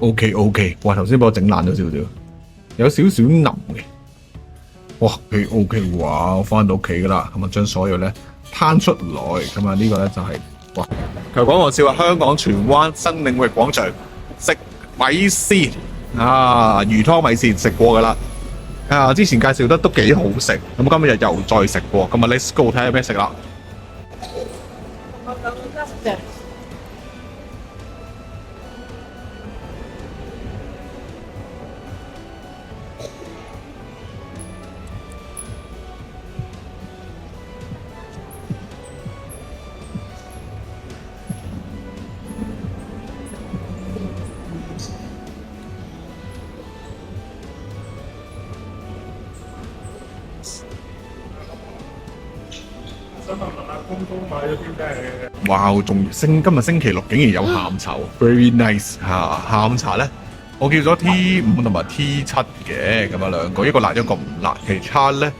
OK，哇！頭先俾我整爛咗少少，有少少腍嘅。哇，OK，哇！我翻到屋企噶啦，咁啊將所有咧攤出來，咁啊呢個咧就係哇！佢講我笑啊，香港荃灣新領域廣場食米線啊，魚湯米線食過噶啦。啊，之前介紹得都幾好食，咁今日又再食過，咁啊 Let's go 睇下咩食啦。哇！仲今日星期六竟然有下午茶，very nice 嚇！下午茶咧，我叫咗 T5同埋 T7嘅，咁啊兩個，一個辣一個唔辣。其他咧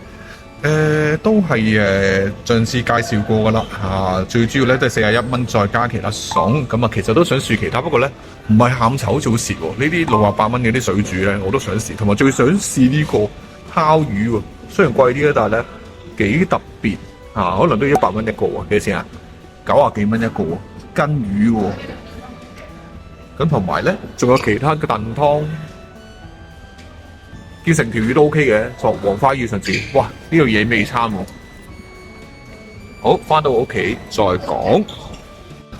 都係上次介紹過噶啦嚇，最主要咧都係41蚊，再加其他餸。咁啊其實都想試其他，不過咧唔係下午茶好似好蝕喎。呢啲68蚊嘅啲水煮咧我都想試，同埋最想試呢個烤魚喎。雖然貴啲咧，但係咧幾特別。可能都要100蚊一個喎，幾多錢啊？90幾蚊一個喎，跟魚喎。咁同埋咧，仲有其他嘅燉湯，叫成條魚都 OK 嘅，作黃花魚上次。哇！呢度野味餐喎。好，翻到屋企再講。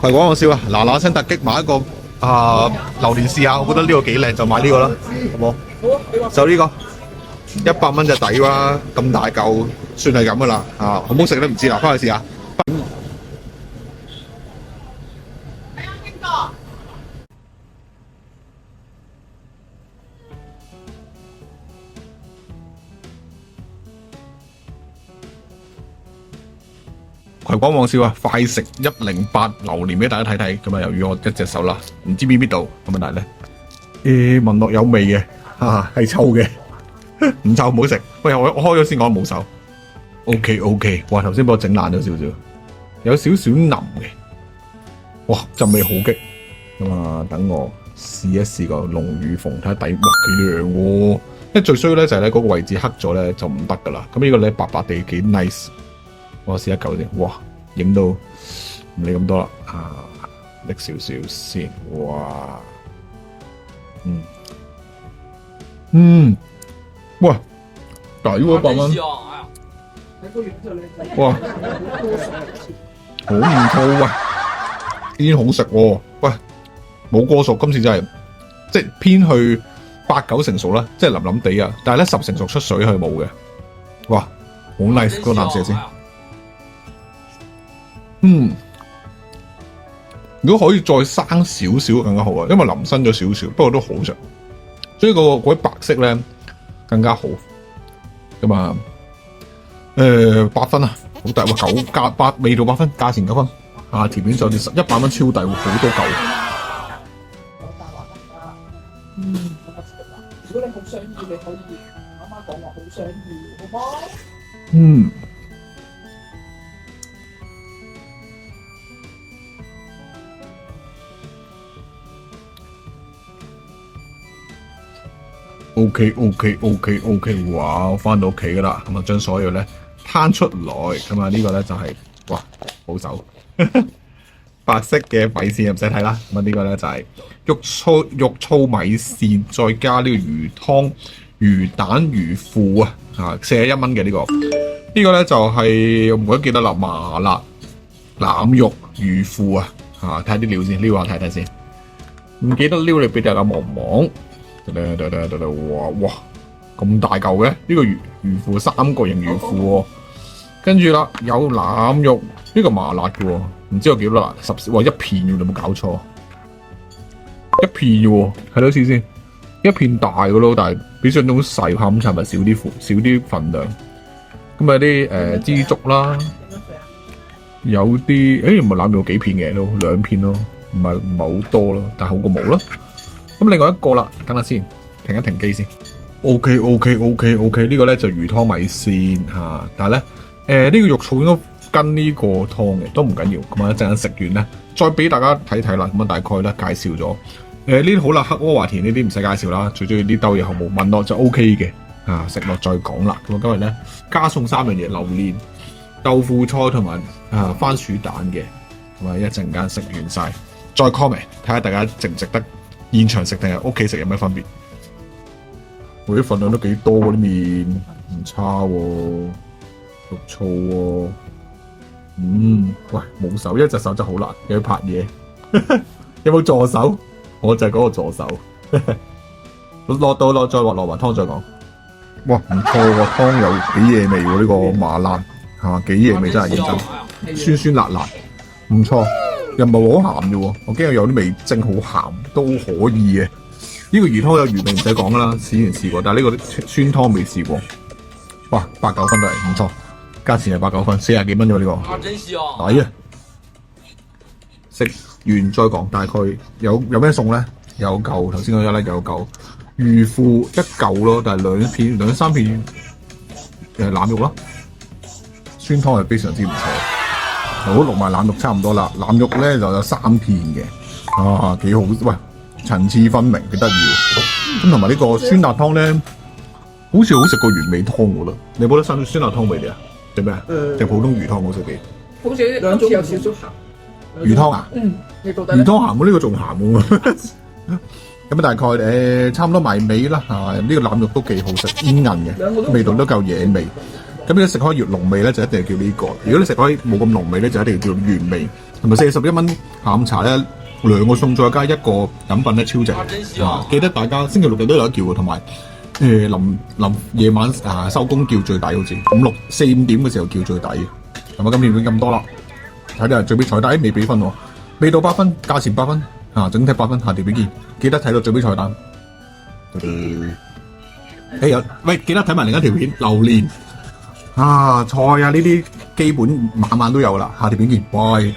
係講我笑啊！嗱聲突擊買一個榴蓮試下，我覺得呢個幾靚，就買呢個啦，好冇？好，就呢個。100蚊就抵啦，咁大嚿算係咁噶啦，好唔好食都唔知啦，翻去試下。葵廣網笑啊，快食108榴蓮俾大家睇睇，咁啊由於我一隻手啦，唔知邊度咁啊，但係咧聞落有味嘅，係臭嘅。唔臭唔好食，喂我開咗先講冇手。OK，哇頭先俾我整爛咗少少，有少少腍嘅，哇陣味好激，咁啊等我試一試個龍與鳳睇下底，哇幾靚喎！因為最衰咧就係咧嗰個位置黑咗咧就唔得噶啦，咁呢個咧白白地幾 nice， 我試一嚿先，哇影到唔理咁多啦，拎少少先，哇，哇！抵喎100蚊，哇！好唔錯啊，已經好食喎。喂，冇過熟，今次真係即係偏去8、9成熟啦，即係腍腍地啊。但係咧10成熟出水係冇嘅。哇，好 nice 嗰個啖食先。如果可以再生少少更加好啊，因為腍身咗少少，不過都好食。所以嗰啲白色咧。更加好咁啊！8分啊，好抵喎，9加8，味道8分，價錢9分。條片就100蚊超抵喎，好多嚿。如果你好想要，你可以啱啱講話好想要，好冇？OK，哇！我翻到屋企噶啦，咁啊將所有咧攤出來，咁啊呢個咧就係哇好手白色嘅米線唔使睇啦，咁啊呢個咧就係肉燥米線，再加呢個魚湯、魚蛋、魚腐41蚊嘅呢個，呢個咧就係我唔記得啦，麻辣腩肉魚腐睇下啲料先，撩下睇睇先，唔記得撩你俾大家望望。哇！咁大嚿嘅呢個魚腐3角形魚腐喎，跟住啦有腩肉，呢個麻辣嘅喎，唔知有幾多辣，10哇1片喎，你有冇搞錯？1片喎，睇多次先，1片大嘅咯，但係比上種細下午茶咪少啲份量。咁啊啲枝竹啦，有啲唔係腩肉幾片嘅都2片咯，唔係好多咯，但係好過冇咯。咁另外一個啦，等下先，停一停機先。OK，呢個咧就魚湯米線但係咧呢個肉燥應該跟呢個湯嘅，都唔緊要。咁啊一陣間食完咧，再俾大家睇睇啦。咁啊大概咧介紹咗呢啲好啦，黑鍋華田呢啲唔使介紹啦，最中意啲豆油後冇問落就 O K 嘅，啊食落再講啦。咁啊今日咧加送3樣嘢，榴蓮、豆腐菜同埋番薯蛋嘅，咁啊一陣間食完晒再 comment 睇下大家值唔值得現場食定係屋企食有咩分別。我啲份量都幾多啲麵，唔差喎，肉燥喎。喂，冇手，一隻手就好難，又要拍嘢。有冇助手？我就係嗰個助手。落再落埋湯再講。哇，唔錯喎，湯有幾嘢味喎，呢個麻辣係嘛？幾嘢味真係認真，酸酸辣辣，唔錯。又唔係好鹹啫喎，我驚有啲味精好鹹都可以嘅。呢個魚湯有魚味唔使講啦，之前試過，但係呢個酸湯未試過。哇，8、9分都係唔錯，價錢係8、9分，40幾蚊啫喎呢個。真香！抵啊！食完再講，大概有咩餸咧？有嚿頭先嗰一粒有嚿魚腐一嚿咯，但係兩三片腩肉咯。酸湯係非常之唔錯，好淥埋腩肉差唔多啦。腩肉咧就有3片嘅，幾好，喂，層次分明，幾得意喎。咁同埋呢個酸辣湯咧，好似好食過原味湯㗎啦。你有冇得酸辣湯味啲啊？定咩啊？定普通魚湯好食啲？好似兩種有少少鹹。魚湯啊？你覺得？魚湯鹹過呢個仲鹹喎。咁大概差唔多埋尾啦，呢個腩肉都幾好食，煙韌嘅，味道都夠野味。咁你食開越濃味咧，就一定係叫呢個；如果你食開冇咁濃味咧，就一定要叫原味。同埋41蚊下午茶咧，2個餸再加1個飲品咧，超值。記得大家星期六日都有得叫喎，同埋臨夜晚收工叫最抵，好似4、5點嘅時候叫最抵。咁啊，今年已經咁多啦，睇下最尾彩蛋，未俾分喎，未到8分，價錢8分。整體8分，下條片見，記得睇到最尾彩蛋。喂，記得睇埋另一條片，榴蓮菜啊呢啲基本晚晚都有啦，下條片見，拜。